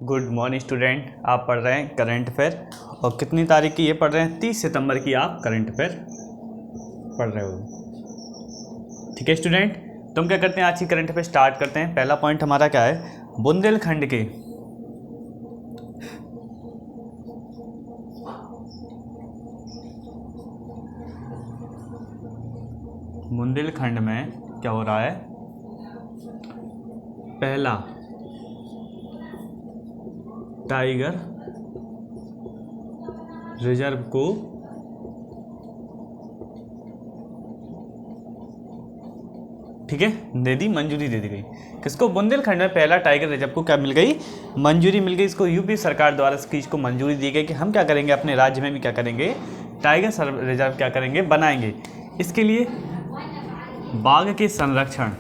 Good morning student. आप पढ़ रहे हैं करंट अफेयर और कितनी तारीख की ये पढ़ रहे हैं? 30 सितंबर की आप करंट अफेयर पढ़ रहे हो। ठीक है स्टूडेंट, तो हम क्या करते हैं, आज की करंट अफेयर स्टार्ट करते हैं। पहला पॉइंट हमारा क्या है? बुंदेलखंड में क्या हो रहा है? पहला टाइगर रिजर्व को ठीक है दे दी, मंजूरी दे दी गई। किसको? बुंदेलखंड में पहला टाइगर रिजर्व को क्या मिल गई? मंजूरी मिल गई। इसको यूपी सरकार द्वारा इस चीज़ को मंजूरी दी गई कि हम क्या करेंगे, अपने राज्य में भी क्या करेंगे, टाइगर रिजर्व क्या करेंगे, बनाएंगे। इसके लिए बाघ के संरक्षण,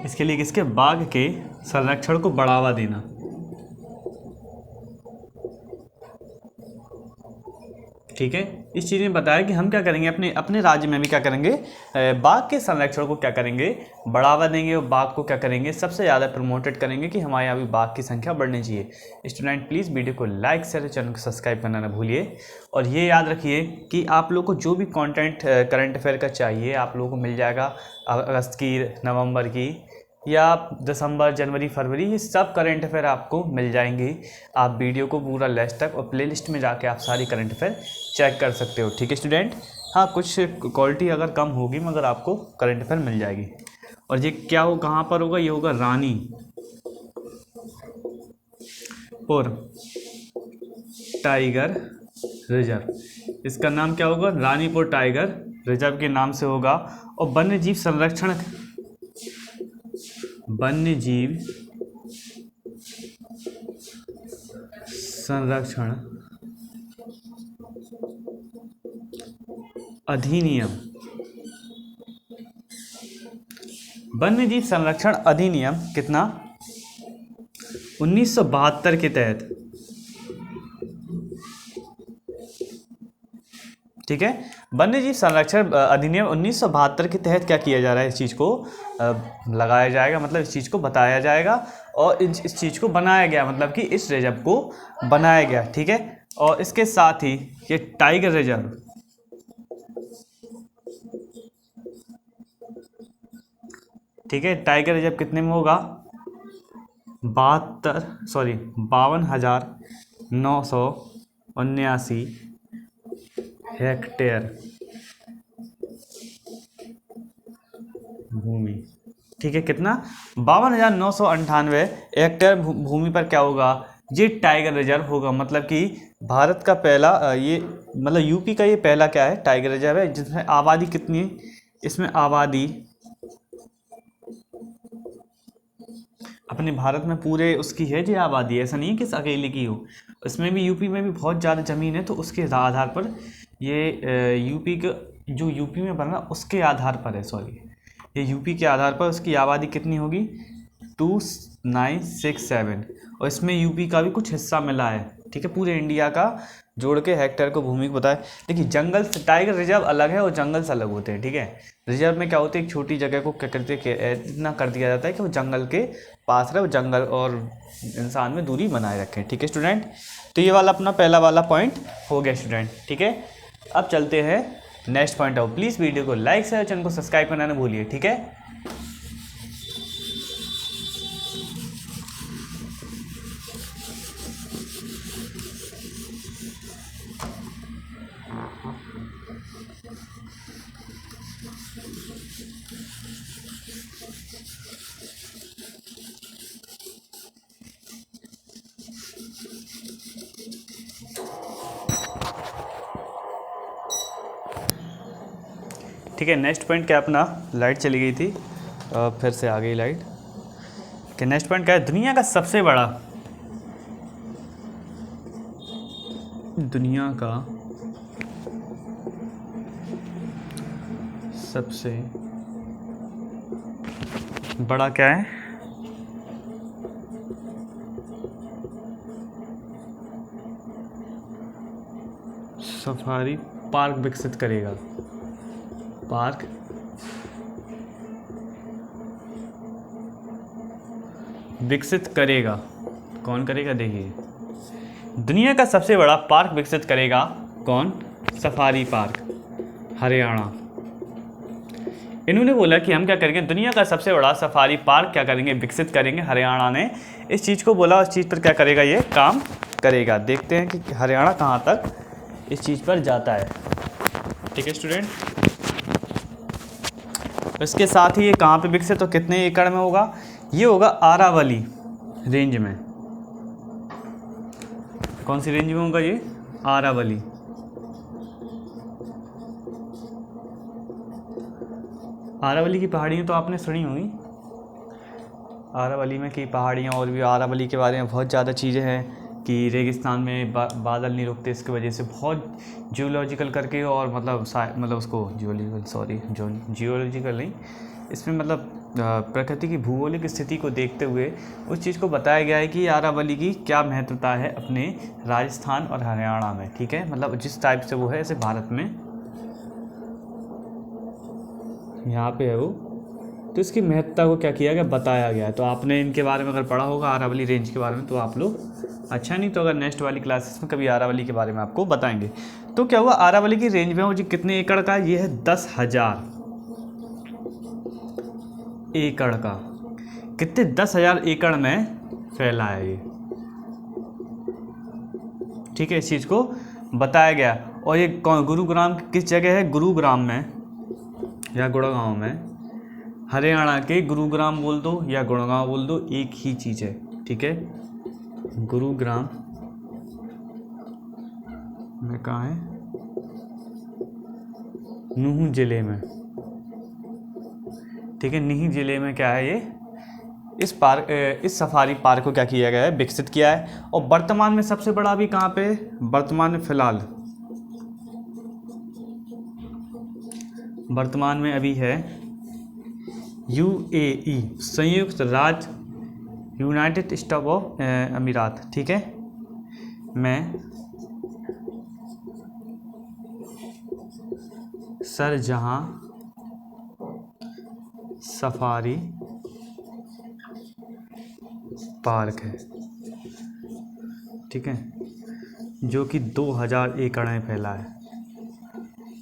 इसके लिए किसके? बाघ के संरक्षण को बढ़ावा देना। ठीक है, इस चीज़ में बताया कि हम क्या करेंगे, अपने राज्य में भी क्या करेंगे, बाघ के संरक्षण को क्या करेंगे, बढ़ावा देंगे। और बाघ को क्या करेंगे, सबसे ज़्यादा प्रमोटेड करेंगे कि हमारे यहाँ भी बाघ की संख्या बढ़नी चाहिए। स्टूडेंट प्लीज़ वीडियो को लाइक शेयर, चैनल को सब्सक्राइब करना ना भूलिए। और ये याद रखिए कि आप लोग को जो भी कॉन्टेंट करंट अफेयर का चाहिए आप लोगों को मिल जाएगा। अगस्त की, नवंबर की या दिसंबर, जनवरी, फरवरी, ये सब करंट अफेयर आपको मिल जाएंगी। आप वीडियो को पूरा लास्ट तक और प्लेलिस्ट में जाके आप सारी करंट अफेयर चेक कर सकते हो। ठीक है स्टूडेंट, हाँ कुछ क्वालिटी अगर कम होगी मगर आपको करंट अफेयर मिल जाएगी। और ये क्या हो, कहाँ पर होगा? ये होगा रानीपुर टाइगर रिजर्व। इसका नाम क्या होगा? रानीपुर टाइगर रिजर्व के नाम से होगा। और वन्यजीव संरक्षण अधिनियम, वन्यजीव संरक्षण अधिनियम कितना? 1972 के तहत। ठीक है, वन्यजीव संरक्षण अधिनियम 1972 के तहत क्या किया जा रहा है, इस चीज़ को लगाया जाएगा, मतलब इस चीज़ को बताया जाएगा। और इस चीज़ को बनाया गया, मतलब कि इस रिजर्व को बनाया गया। ठीक है, और इसके साथ ही ये टाइगर रिजर्व, ठीक है, टाइगर रिजर्व कितने में होगा? 52,979 हेक्टेयर भूमि। ठीक है, कितना? 52,998 हेक्टेयर भूमि पर क्या होगा? ये टाइगर रिजर्व होगा। मतलब कि भारत का पहला ये मतलब यूपी का ये पहला क्या है, टाइगर रिजर्व है, जिसमें आबादी कितनी है? इसमें आबादी अपने भारत में पूरे उसकी है जी आबादी, ऐसा नहीं है कि अकेले की हो। इसमें भी यूपी में भी बहुत ज़्यादा ज़मीन है, तो उसके आधार पर ये यूपी का जो यूपी में बना उसके आधार पर है, सॉरी, ये यूपी के आधार पर उसकी आबादी कितनी होगी? 2967। और इसमें यूपी का भी कुछ हिस्सा मिला है। ठीक है, पूरे इंडिया का जोड़ के हेक्टेयर को भूमि को बताए। देखिए जंगल से टाइगर रिजर्व अलग है और जंगल से अलग होते हैं। ठीक है, रिजर्व में क्या होता है, एक छोटी जगह को क्या करते हैं, इतना कर दिया जाता है कि वो जंगल के पास रहे, वो जंगल और इंसान में दूरी बनाए रखें। ठीक है स्टूडेंट, तो ये वाला अपना पहला वाला पॉइंट हो गया स्टूडेंट। ठीक है, अब चलते हैं नेक्स्ट पॉइंट आओ। प्लीज़ वीडियो को लाइक शेयर, चैनल को सब्सक्राइब करना ना भूलिए। ठीक है, ठीक है, नेक्स्ट पॉइंट क्या अपना, लाइट चली गई थी फिर से आ गई लाइट। कि नेक्स्ट पॉइंट क्या है? दुनिया का सबसे बड़ा क्या है? सफारी पार्क विकसित करेगा। पार्क विकसित करेगा। कौन करेगा? देखिए, दुनिया का सबसे बड़ा पार्क विकसित करेगा कौन? Safari park, Haryana. इन्होंने बोला कि हम क्या करेंगे, दुनिया का सबसे बड़ा सफारी पार्क क्या करेंगे? विकसित करेंगे। हरियाणा ने इस चीज़ को बोला, उस चीज़ पर क्या करेगा? ये काम करेगा। देखते हैं कि हरियाणा कहाँ तक इस चीज़ पर जाता है। ठीक है स्टूडेंट, इसके साथ ही ये कहाँ पे विकसित और कितने एकड़ में होगा? ये होगा अरावली रेंज में। कौन सी रेंज में होगा ये? अरावली। अरावली की पहाड़ियाँ तो आपने सुनी होंगी। अरावली में की पहाड़ियाँ, और भी अरावली के बारे में बहुत ज़्यादा चीज़ें हैं कि रेगिस्तान में बादल नहीं रुकते, इसकी वजह से बहुत जियोलॉजिकल करके, और मतलब उसको जियोलॉजिकल नहीं, इसमें मतलब प्रकृति की भूगोलिक स्थिति को देखते हुए उस चीज़ को बताया गया है कि अरावली की क्या महत्वता है अपने राजस्थान और हरियाणा में। ठीक है, मतलब जिस टाइप से वो है, ऐसे भारत में यहाँ पे है वो, तो इसकी महत्ता को क्या किया गया? बताया गया है। तो आपने इनके बारे में अगर पढ़ा होगा अरावली रेंज के बारे में, तो आप लोग अच्छा, नहीं तो अगर नेक्स्ट वाली क्लासेस में कभी अरावली के बारे में आपको बताएंगे। तो क्या हुआ, अरावली की रेंज में वो जी कितने एकड़ का? ये है 10,000 एकड़ का। कितने? 10,000 एकड़ में फैला है ये। ठीक है, इस चीज़ को बताया गया। और ये गुरुग्राम किस जगह है? गुरुग्राम में या गुड़गांव में। हरियाणा के गुरुग्राम बोल दो या गुड़गांव बोल दो, एक ही चीज़ है। ठीक है, गुरुग्राम में कहाँ है? नूह जिले में। ठीक है, नीह जिले में क्या है ये? इस सफारी पार्क को क्या किया गया है? विकसित किया है। और वर्तमान में सबसे बड़ा अभी कहाँ पे? वर्तमान में फिलहाल वर्तमान में अभी है UAE, संयुक्त राज्य यूनाइटेड स्टेट ऑफ अमीरात। ठीक है, मैं शारजाह सफारी पार्क है। ठीक है, जो कि 2,000 एकड़ में फैला है।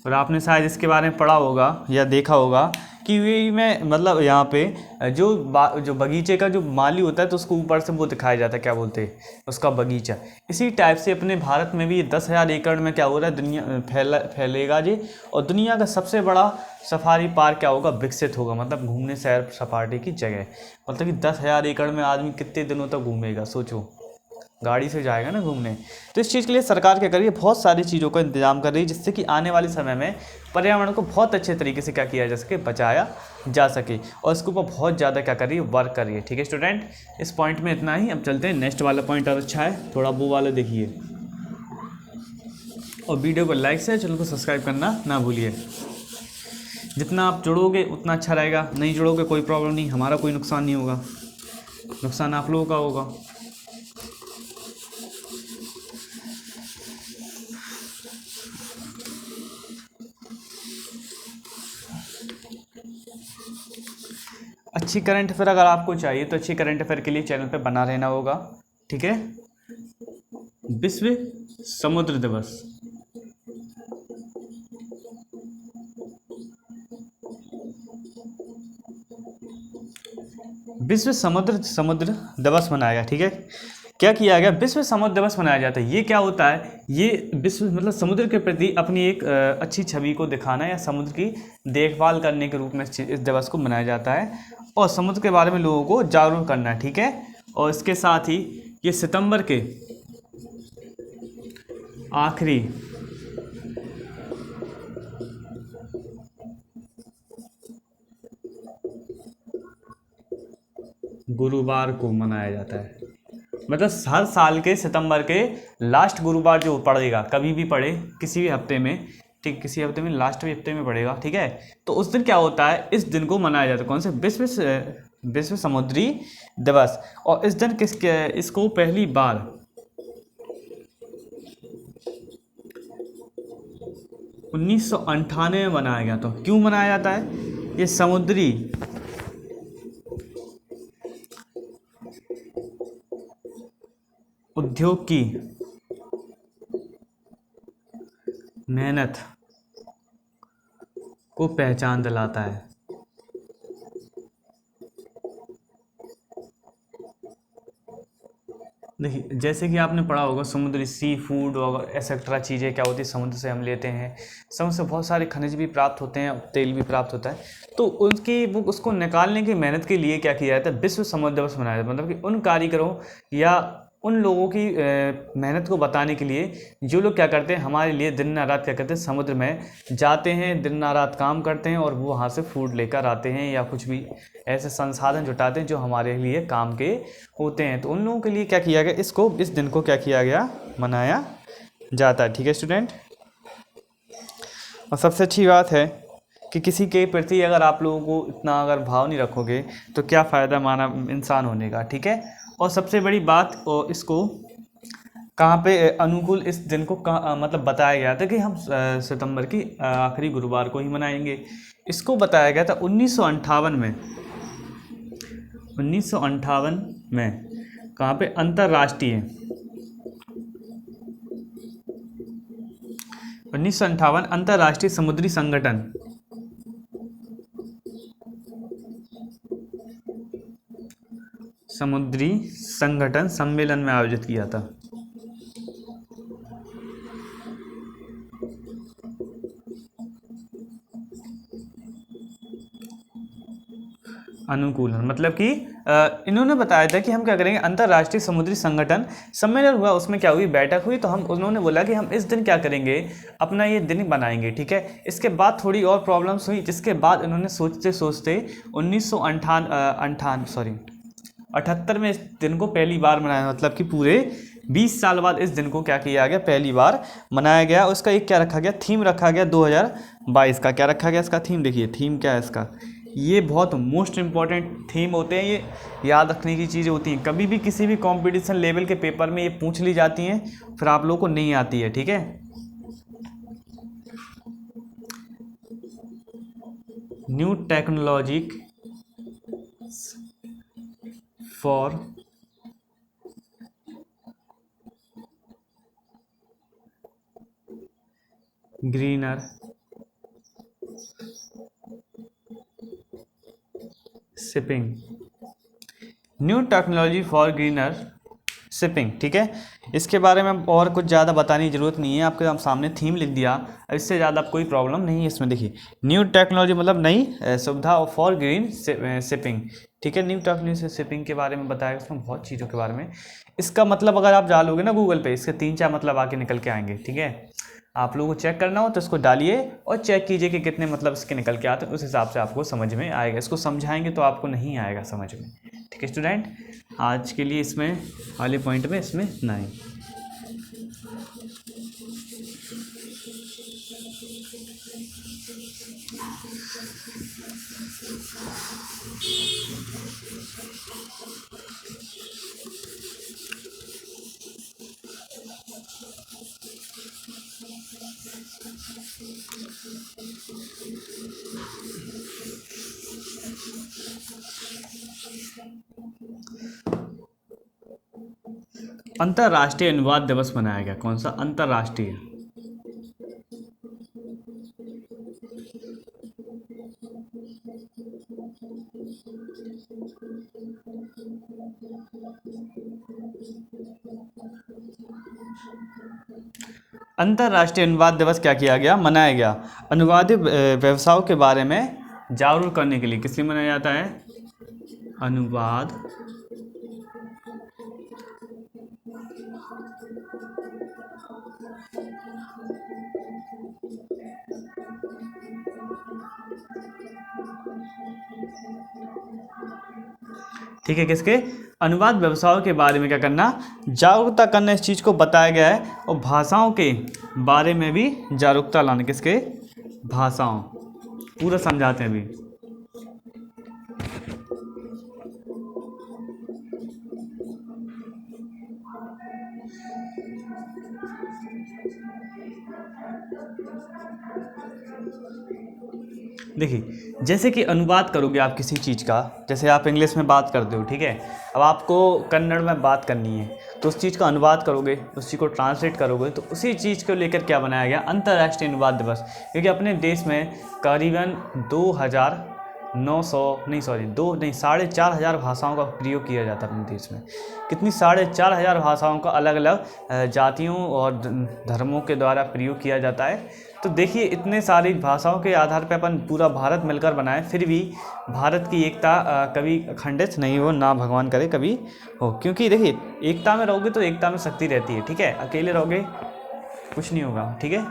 और आपने शायद इसके बारे में पढ़ा होगा या देखा होगा कि यूएई में मतलब यहाँ पे जो बगीचे का जो माली होता है, तो उसको ऊपर से वो दिखाया जाता है, क्या बोलते हैं उसका? बगीचा। इसी टाइप से अपने भारत में भी ये 10,000 एकड़ में क्या हो रहा है? दुनिया फैलेगा जी। और दुनिया का सबसे बड़ा सफारी पार्क क्या होगा? विकसित होगा। मतलब घूमने सैर सपाटे की जगह। मतलब कि 10,000 एकड़ में आदमी कितने दिनों तक घूमेगा? सोचो, गाड़ी से जाएगा ना घूमने। तो इस चीज़ के लिए सरकार क्या कर रही है? बहुत सारी चीज़ों का इंतजाम कर रही है, जिससे कि आने वाले समय में पर्यावरण को बहुत अच्छे तरीके से क्या किया जा सके? बचाया जा सके। और इसके ऊपर बहुत ज़्यादा क्या कर रही है? वर्क कर रही है। ठीक है स्टूडेंट, इस पॉइंट में इतना ही। अब चलते हैं नेक्स्ट वाला पॉइंट, और अच्छा है थोड़ा वो वाला देखिए, और वीडियो को लाइक से चैनल को सब्सक्राइब करना ना भूलिए। जितना आप जुड़ोगे उतना अच्छा रहेगा, नहीं जुड़ोगे कोई प्रॉब्लम नहीं, हमारा कोई नुकसान नहीं होगा, नुकसान आप लोगों का होगा। अच्छी करंट अफेयर अगर आपको चाहिए तो अच्छी करंट अफेयर के लिए चैनल पे बना रहना होगा। ठीक है, विश्व समुद्र दिवस। विश्व समुद्र दिवस मनाया गया। ठीक है, क्या किया गया? विश्व समुद्र दिवस मनाया जाता है। ये क्या होता है? ये विश्व मतलब समुद्र के प्रति अपनी एक अच्छी छवि को दिखाना या समुद्र की देखभाल करने के रूप में इस दिवस को मनाया जाता है, और समुद्र के बारे में लोगों को जागरूक करना है। ठीक है, और इसके साथ ही ये सितंबर के आखिरी गुरुवार को मनाया जाता है। मतलब हर साल के सितंबर के लास्ट गुरुवार जो पड़ेगा, कभी भी पड़े किसी भी हफ्ते में, ठीक, किसी हफ्ते में लास्ट हफ्ते में पड़ेगा। ठीक है, तो उस दिन क्या होता है? इस दिन को मनाया जाता है। कौन से? विश्व समुद्री दिवस। और इस दिन इसको पहली बार 1998 में मनाया गया। तो क्यों मनाया जाता है? ये उद्योग की मेहनत को पहचान दिलाता है। देखिए, जैसे कि आपने पढ़ा होगा समुद्री सी फूड और एक्सेट्रा चीज़ें क्या होती है, समुद्र से हम लेते हैं। समुद्र से बहुत सारे खनिज भी प्राप्त होते हैं, तेल भी प्राप्त होता है। तो उनकी वो उसको निकालने की मेहनत के लिए क्या किया जाता है, विश्व समुद्र दिवस मनाया जाता है। मतलब कि उन कारीगरों या उन लोगों की मेहनत को बताने के लिए जो लोग क्या करते हैं, हमारे लिए दिन रात क्या करते हैं, समुद्र में जाते हैं, दिन रात काम करते हैं और वो वहाँ से फूड लेकर आते हैं या कुछ भी ऐसे संसाधन जुटाते हैं जो हमारे लिए काम के होते हैं। तो उन लोगों के लिए क्या किया गया, इस दिन को क्या किया गया, मनाया जाता है। ठीक है स्टूडेंट। और सबसे अच्छी बात है कि किसी के प्रति अगर आप लोगों को इतना अगर भाव नहीं रखोगे तो क्या फ़ायदा मानव इंसान होने का। ठीक है। और सबसे बड़ी बात, और इसको कहाँ पे अनुकूल इस दिन को कहाँ मतलब बताया गया था कि हम सितंबर की आखिरी गुरुवार को ही मनाएंगे। इसको बताया गया था 1958 में। 1958 में कहाँ पे, अंतर्राष्ट्रीय 1958 अंतर्राष्ट्रीय समुद्री संगठन समुद्री संगठन सम्मेलन में आयोजित किया था। अनुकूलन मतलब कि इन्होंने बताया था कि हम क्या करेंगे, अंतर्राष्ट्रीय समुद्री संगठन सम्मेलन हुआ, उसमें क्या हुई, बैठक हुई। तो हम उन्होंने बोला कि हम इस दिन क्या करेंगे, अपना ये दिन बनाएंगे। ठीक है। इसके बाद थोड़ी और प्रॉब्लम्स हुई, जिसके बाद इन्होंने सोचते सोचते 1978 में इस दिन को पहली बार मनाया। मतलब कि पूरे 20 साल बाद इस दिन को क्या किया गया, पहली बार मनाया गया। उसका एक क्या रखा गया, थीम रखा गया 2022 का। क्या रखा गया इसका थीम, देखिए थीम क्या है इसका। ये बहुत मोस्ट इंपॉर्टेंट थीम होते हैं, ये याद रखने की चीज़ें होती हैं। कभी भी किसी भी कंपटीशन लेवल के पेपर में ये पूछ ली जाती हैं, फिर आप लोगों को नहीं आती है। ठीक है। New technology for greener shipping, new technology for greener shipping. ठीक है। इसके बारे में और कुछ ज़्यादा बताने की ज़रूरत नहीं है, आपके सामने थीम लिख दिया, इससे ज़्यादा आप कोई प्रॉब्लम नहीं है इसमें। देखिए न्यू टेक्नोलॉजी मतलब नई सुविधा फॉर ग्रीन शिपिंग। ठीक है। न्यू टेक्नोलॉजी शिपिंग के बारे में बताया, उसमें बहुत चीज़ों के बारे में। इसका मतलब अगर आप डालोगे ना गूगल पे, इसके 3-4 मतलब आके निकल के आएंगे। ठीक है। आप लोगों को चेक करना हो तो इसको डालिए और चेक कीजिए कि कितने मतलब इसके निकल के आते हैं, उस हिसाब से आपको समझ में आएगा। इसको समझाएंगे तो आपको नहीं आएगा समझ में। ठीक है स्टूडेंट। आज के लिए इसमें वाले पॉइंट में इसमें इतना ही। अंतर्राष्ट्रीय अनुवाद दिवस मनाया गया, कौन सा, अंतर्राष्ट्रीय अंतर्राष्ट्रीय अनुवाद दिवस क्या किया गया, मनाया गया। अनुवादित व्यवसायों के बारे में जागरूक करने के लिए किस लिए मनाया जाता है, अनुवाद ठीक है, किसके, अनुवाद व्यवसायों के बारे में क्या करना, जागरूकता करना, इस चीज़ को बताया गया है। और भाषाओं के बारे में भी जागरूकता लाना, किसके, भाषाओं, पूरा समझाते हैं अभी। देखिए, जैसे कि अनुवाद करोगे आप किसी चीज़ का, जैसे आप इंग्लिश में बात करते हो, ठीक है, अब आपको कन्नड़ में बात करनी है, तो उस चीज़ का अनुवाद करोगे, उस चीज़ को ट्रांसलेट करोगे, तो उसी चीज़ को लेकर क्या बनाया गया, अंतर्राष्ट्रीय अनुवाद दिवस। क्योंकि अपने देश में करीबन 2,900 नहीं, सॉरी, 4,500 भाषाओं का प्रयोग किया जाता है अपने देश में। कितनी 4,500 भाषाओं का अलग अलग जातियों और धर्मों के द्वारा प्रयोग किया जाता है। तो देखिए, इतने सारी भाषाओं के आधार पर अपन पूरा भारत मिलकर बनाए, फिर भी भारत की एकता कभी खंडित नहीं हो, ना भगवान करे कभी हो। क्योंकि देखिए, एकता में रहोगे तो एकता में शक्ति रहती है, ठीक है, अकेले रहोगे कुछ नहीं होगा, ठीक है।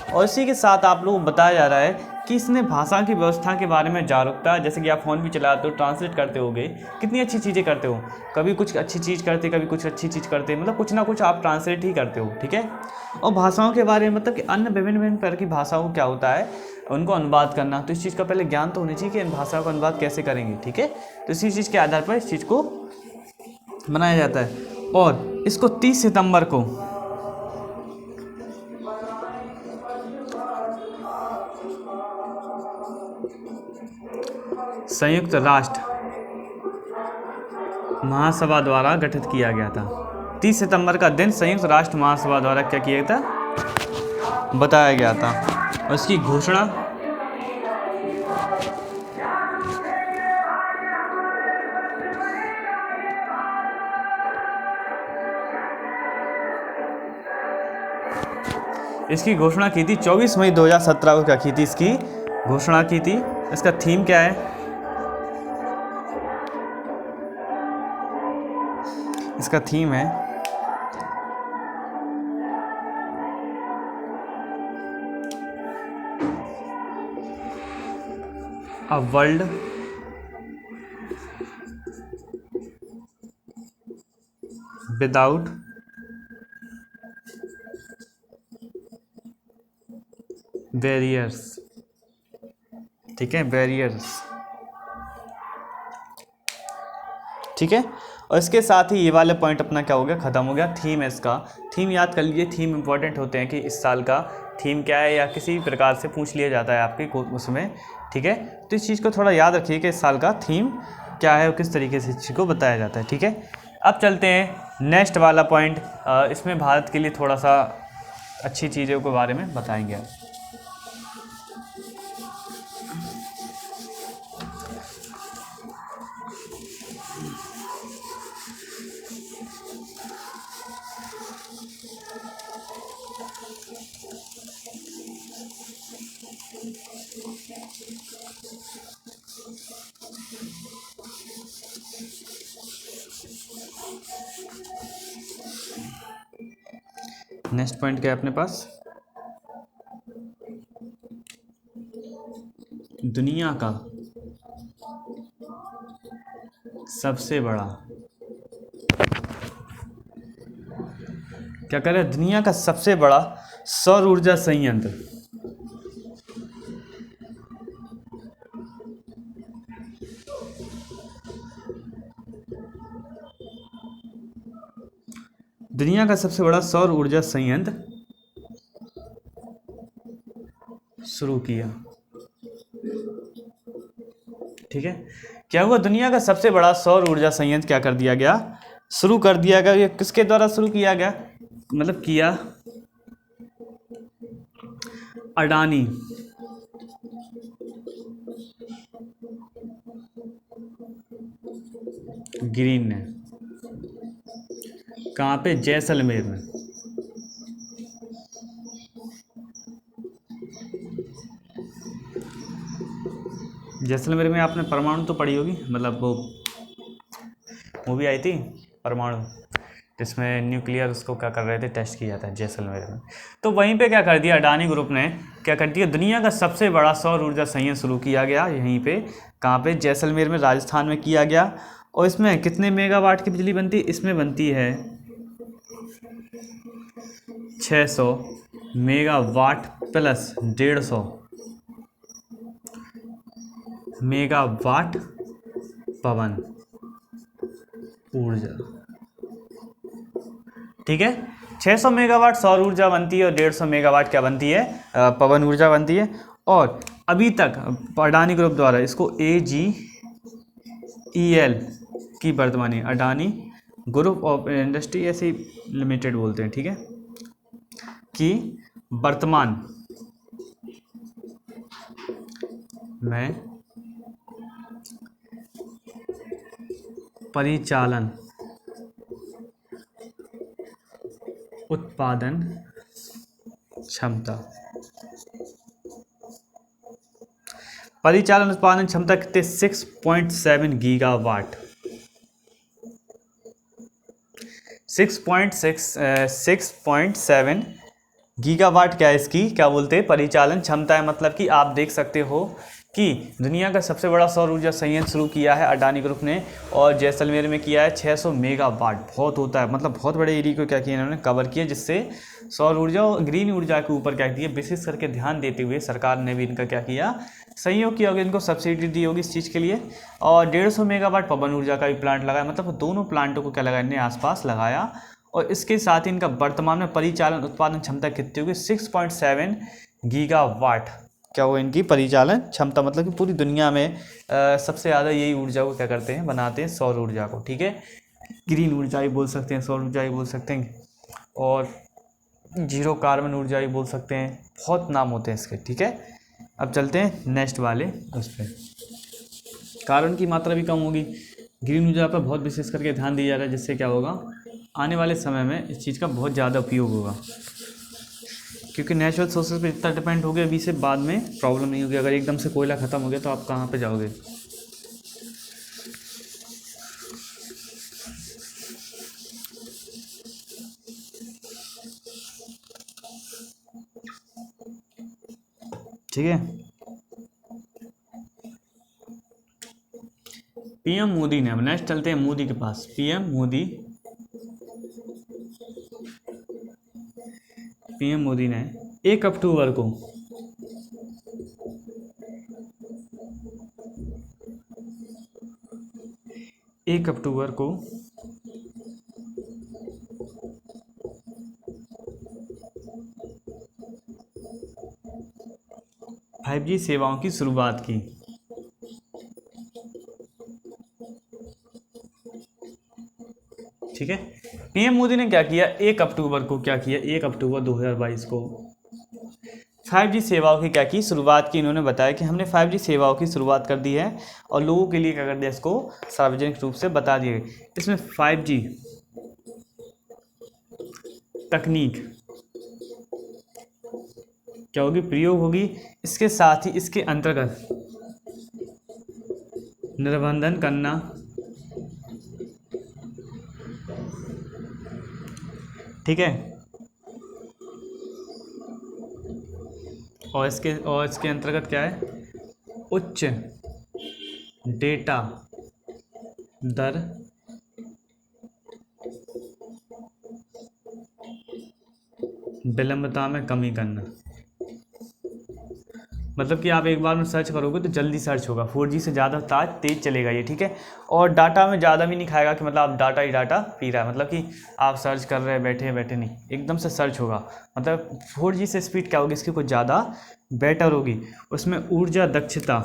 और इसी के साथ आप लोगों को बताया जा रहा है कि इसने भाषा की व्यवस्था के बारे में जागरूकता, जैसे कि आप फ़ोन भी चलाते हो, ट्रांसलेट करते होगे, कितनी अच्छी चीज़ें करते हो, कभी कुछ अच्छी चीज़ करते, कभी कुछ अच्छी चीज़ करते, मतलब कुछ ना कुछ आप ट्रांसलेट ही करते हो, ठीक है। और भाषाओं के बारे में, मतलब कि अन्य विभिन्न विभिन्न प्रकार की भाषाओं को क्या होता है, उनको अनुवाद करना, तो इस चीज़ का पहले ज्ञान तो होना चाहिए कि इन भाषाओं का अनुवाद कैसे करेंगे, ठीक है। तो इसी चीज़ के आधार पर इस चीज़ को बनाया जाता है। और इसको 30 सितंबर को संयुक्त राष्ट्र महासभा द्वारा गठित किया गया था। 30 सितंबर का दिन संयुक्त राष्ट्र महासभा द्वारा क्या किया गया था, बताया गया था। और इसकी घोषणा की थी 24 मई 2017 को, क्या की थी, इसकी घोषणा की थी। इसका थीम क्या है, इसका थीम है अ वर्ल्ड विदाउट बैरियर्स, ठीक है, बैरियर्स, ठीक है। और इसके साथ ही ये वाले पॉइंट अपना क्या हो गया, ख़त्म हो गया। थीम है इसका, थीम याद कर लीजिए, थीम इंपॉर्टेंट होते हैं कि इस साल का थीम क्या है, या किसी भी प्रकार से पूछ लिया जाता है आपके उसमें, ठीक है। तो इस चीज़ को थोड़ा याद रखिए कि इस साल का थीम क्या है और किस तरीके से इस चीज़ को बताया जाता है, ठीक है। अब चलते हैं नेक्स्ट वाला पॉइंट, इसमें भारत के लिए थोड़ा सा अच्छी चीज़ों के बारे में बताएंगे आप। नेक्स्ट पॉइंट क्या है अपने पास, दुनिया का सबसे बड़ा, क्या कह रहे हैं, दुनिया का सबसे बड़ा सौर ऊर्जा संयंत्र, दुनिया का सबसे बड़ा सौर ऊर्जा संयंत्र शुरू किया, ठीक है। क्या हुआ, दुनिया का सबसे बड़ा सौर ऊर्जा संयंत्र क्या कर दिया गया, शुरू कर दिया गया। ये किसके द्वारा शुरू किया गया, मतलब किया, अडानी ग्रीन ने, कहाँ पे, जैसलमेर में, जैसलमेर में। आपने परमाणु तो पढ़ी होगी, मतलब वो मूवी आई थी परमाणु, जिसमें न्यूक्लियर उसको क्या कर रहे थे, टेस्ट किया था जैसलमेर में। तो वहीं पे क्या कर दिया अडानी ग्रुप ने, क्या कर दिया, दुनिया का सबसे बड़ा सौर ऊर्जा संयंत्र शुरू किया गया यहीं पे, कहाँ पे, जैसलमेर में, राजस्थान में किया गया। और इसमें कितने मेगावाट की बिजली बनती है, इसमें बनती है 600 मेगावाट प्लस 150 मेगावाट पवन ऊर्जा, ठीक है। 600 मेगावाट सौर ऊर्जा बनती है और 150 मेगावाट क्या बनती है, पवन ऊर्जा बनती है। और अभी तक अडानी ग्रुप द्वारा इसको AGEL की वर्तमानी, अडानी ग्रुप ऑफ इंडस्ट्री ऐसे लिमिटेड बोलते हैं, ठीक है, कि वर्तमान में परिचालन उत्पादन क्षमता, परिचालन उत्पादन क्षमता कितने, 6.7 गीगावाट। 6.7 गीगावाट क्या है इसकी, क्या बोलते हैं, परिचालन क्षमता है। मतलब कि आप देख सकते हो कि दुनिया का सबसे बड़ा सौर ऊर्जा संयंत्र शुरू किया है अडानी ग्रुप ने, और जैसलमेर में किया है 600 मेगावाट। बहुत होता है, मतलब बहुत बड़े एरिया को क्या किया इन्होंने, कवर किया, जिससे सौर ऊर्जा और ग्रीन ऊर्जा के ऊपर क्या किया, विशेष करके ध्यान देते हुए सरकार ने भी इनका क्या किया, सहयोग किया होगा, इनको सब्सिडी दी होगी इस चीज़ के लिए। और 150 मेगावाट पवन ऊर्जा का भी प्लांट लगाया, मतलब दोनों प्लांटों को क्या लगाया इन्हें, आसपास लगाया। और इसके साथ ही इनका वर्तमान में परिचालन उत्पादन क्षमता कितनी होगी, 6.7 गीगावाट क्या हो इनकी परिचालन क्षमता। मतलब कि पूरी दुनिया में सबसे ज़्यादा यही ऊर्जा को क्या करते हैं, बनाते हैं, सौर ऊर्जा को, ठीक है। ग्रीन ऊर्जा ही बोल सकते हैं, सौर ऊर्जा ही बोल सकते हैं, और जीरो कार्बन ऊर्जा ही बोल सकते हैं, बहुत नाम होते हैं इसके, ठीक है। अब चलते हैं नेक्स्ट वाले उस पर। कार्बन की मात्रा भी कम होगी, ग्रीन ऊर्जा पर बहुत विशेष करके ध्यान दिया जा रहा है, जिससे क्या होगा, आने वाले समय में इस चीज़ का बहुत ज़्यादा उपयोग होगा, क्योंकि नेचुरल सोर्सेज पे इतना डिपेंड हो गया, अभी से बाद में प्रॉब्लम नहीं होगी। अगर एकदम से कोयला ख़त्म हो गया तो आप कहाँ पे जाओगे। ठीक है। पीएम मोदी ने, अब नेक्स्ट चलते हैं मोदी के पास। पीएम मोदी ने 1 अक्टूबर को 1 अक्टूबर को 5G सेवाओं की शुरुआत की। ठीक है। पीएम मोदी ने क्या किया, 1 अक्टूबर को क्या किया, 1 अक्टूबर 2022 को 5G सेवाओं की क्या की, शुरुआत की। इन्होंने बताया कि हमने 5G सेवाओं की शुरुआत कर दी है और लोगों के लिए क्या कर दिया, इसको सार्वजनिक रूप से बता दिए। इसमें 5G तकनीक क्या होगी, प्रयोग होगी। इसके साथ ही इसके अंतर्गत निर्बंधन करना, ठीक है, और इसके अंतर्गत क्या है, उच्च डेटा दर विलंबता में कमी करना। मतलब कि आप एक बार में सर्च करोगे तो जल्दी सर्च होगा, 4G से ज़्यादा तेज चलेगा ये, ठीक है। और डाटा में ज़्यादा भी नहीं खाएगा कि मतलब आप डाटा ही डाटा पी रहा है, मतलब कि आप सर्च कर रहे हैं बैठे बैठे नहीं, एकदम से सर्च होगा। मतलब 4G से स्पीड क्या होगी इसकी, कुछ ज़्यादा बेटर होगी। उसमें ऊर्जा दक्षता,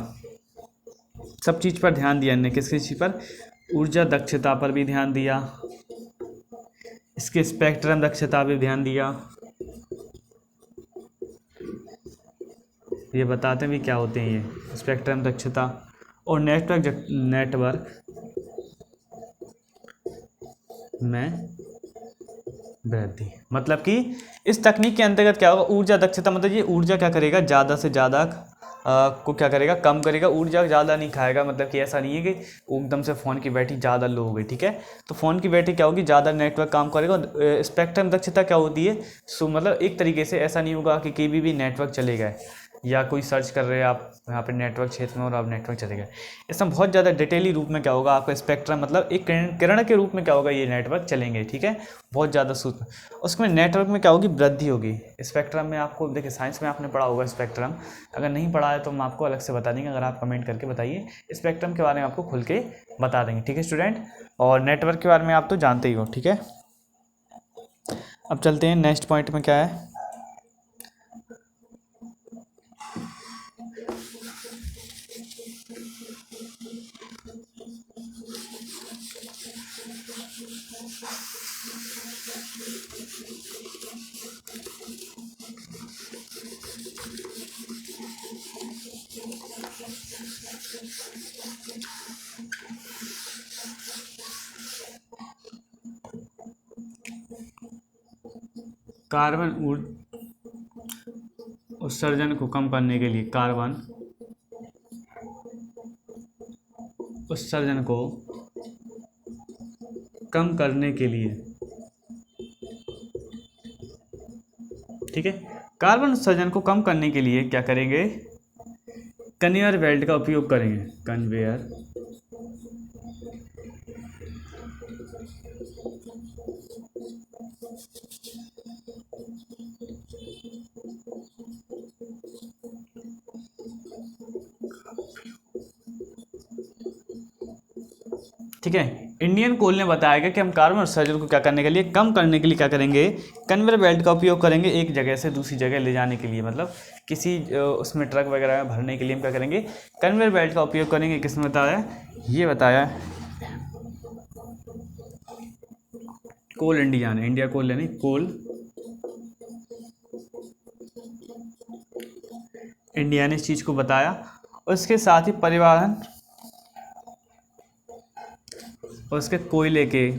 सब चीज़ पर ध्यान दिया इन्होंने, किस चीज़ पर, ऊर्जा दक्षता पर भी ध्यान दिया, इसके स्पेक्ट्रम दक्षता पर ध्यान दिया। ये बताते हैं भी क्या होते हैं ये स्पेक्ट्रम दक्षता। और नेटवर्क में वृद्धि, मतलब कि इस तकनीक के अंतर्गत क्या होगा, ऊर्जा दक्षता, मतलब ये ऊर्जा क्या करेगा, ज़्यादा से ज़्यादा को क्या करेगा, कम करेगा, ऊर्जा ज़्यादा नहीं खाएगा। मतलब कि ऐसा नहीं है कि एकदम से फ़ोन की बैटरी ज़्यादा लो हो गई, ठीक है। तो फ़ोन की बैटरी क्या होगी, ज़्यादा नेटवर्क काम करेगा। स्पेक्ट्रम दक्षता क्या होती है, सो मतलब एक तरीके से ऐसा नहीं होगा कि कभी भी नेटवर्क चले गए, या कोई सर्च कर रहे हैं आप यहाँ पे नेटवर्क क्षेत्र में और आप नेटवर्क चले गए, इसमें बहुत ज़्यादा डिटेली रूप में क्या होगा आपका स्पेक्ट्रम, मतलब एक किरण के रूप में क्या होगा ये नेटवर्क चलेंगे, ठीक है, बहुत ज़्यादा सूक्ष्म। उसमें नेटवर्क में क्या होगी, वृद्धि होगी। स्पेक्ट्रम में आपको देखिए, साइंस में आपने पढ़ा होगा स्पेक्ट्रम, अगर नहीं पढ़ा है तो हम आपको अलग से बता देंगे, अगर आप कमेंट करके बताइए, स्पेक्ट्रम के बारे में आपको खुल के बता देंगे, ठीक है स्टूडेंट। और नेटवर्क के बारे में आप तो जानते ही हो, ठीक है। अब चलते हैं नेक्स्ट पॉइंट में क्या है। कार्बन उत्सर्जन को कम करने के लिए, कार्बन उत्सर्जन को कम करने के लिए, ठीक है, कार्बन उत्सर्जन को कम करने के लिए क्या करेंगे, कन्वेयर बेल्ट का उपयोग करेंगे। कन्वेयर ठीक है। इंडियन कोल ने बताया गया कि हम कार्बन उत्सर्जन को क्या करने के लिए, कम करने के लिए क्या करेंगे, कन्वेयर बेल्ट का उपयोग करेंगे एक जगह से दूसरी जगह ले जाने के लिए, मतलब किसी उसमें ट्रक वगैरह में भरने के लिए हम क्या करेंगे, कन्वेयर बेल्ट का उपयोग करेंगे। किसने बताया, ये बताया कोल इंडिया ने, इंडिया कोल यानी कोल इंडिया ने इस चीज़ को बताया। उसके साथ ही परिवहन, उसके कोयले के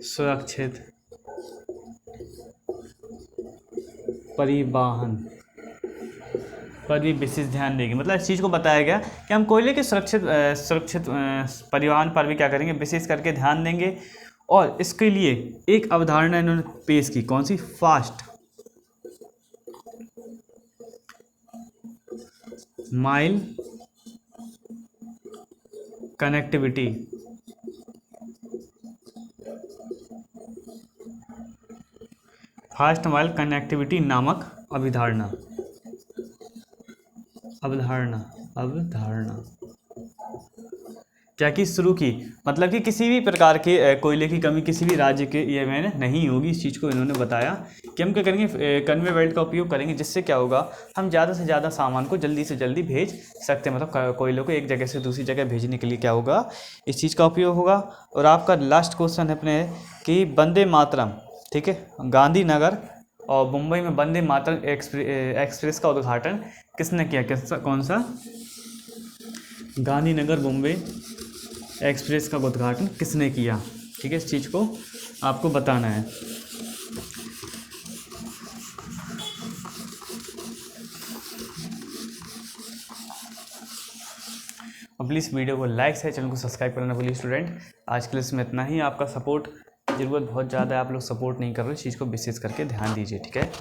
सुरक्षित परिवहन पर भी विशेष ध्यान देंगे। मतलब इस चीज़ को बताया गया कि हम कोयले के सुरक्षित परिवहन पर भी क्या करेंगे, विशेष करके ध्यान देंगे। और इसके लिए एक अवधारणा इन्होंने पेश की, कौन सी, fast mile connectivity. Fast mile connectivity नामक अवधारणा क्या की शुरू की, मतलब कि किसी भी प्रकार के कोयले की कमी किसी भी राज्य के ये में नहीं होगी। इस चीज़ को इन्होंने बताया कि हम क्या करेंगे, कन्वेयर बेल्ट का उपयोग करेंगे, जिससे क्या होगा, हम ज़्यादा से ज़्यादा सामान को जल्दी से जल्दी भेज सकते हैं। मतलब कोयलों को एक जगह से दूसरी जगह भेजने के लिए क्या होगा, इस चीज़ का उपयोग होगा। और आपका लास्ट क्वेश्चन है अपने कि वंदे मातरम, ठीक है, गांधीनगर और मुंबई में वंदे मातरम एक्सप्रेस का उद्घाटन किसने किया, कौन सा, गांधीनगर मुंबई एक्सप्रेस का उद्घाटन किसने किया, ठीक है, इस चीज़ को आपको बताना है। और प्लीज़ वीडियो को लाइक से, चैनल को सब्सक्राइब करना भूलिए स्टूडेंट। आज के लिए इसमें इतना ही। आपका सपोर्ट ज़रूरत बहुत ज़्यादा है, आप लोग सपोर्ट नहीं कर रहे, इस चीज़ को विशेष करके ध्यान दीजिए, ठीक है।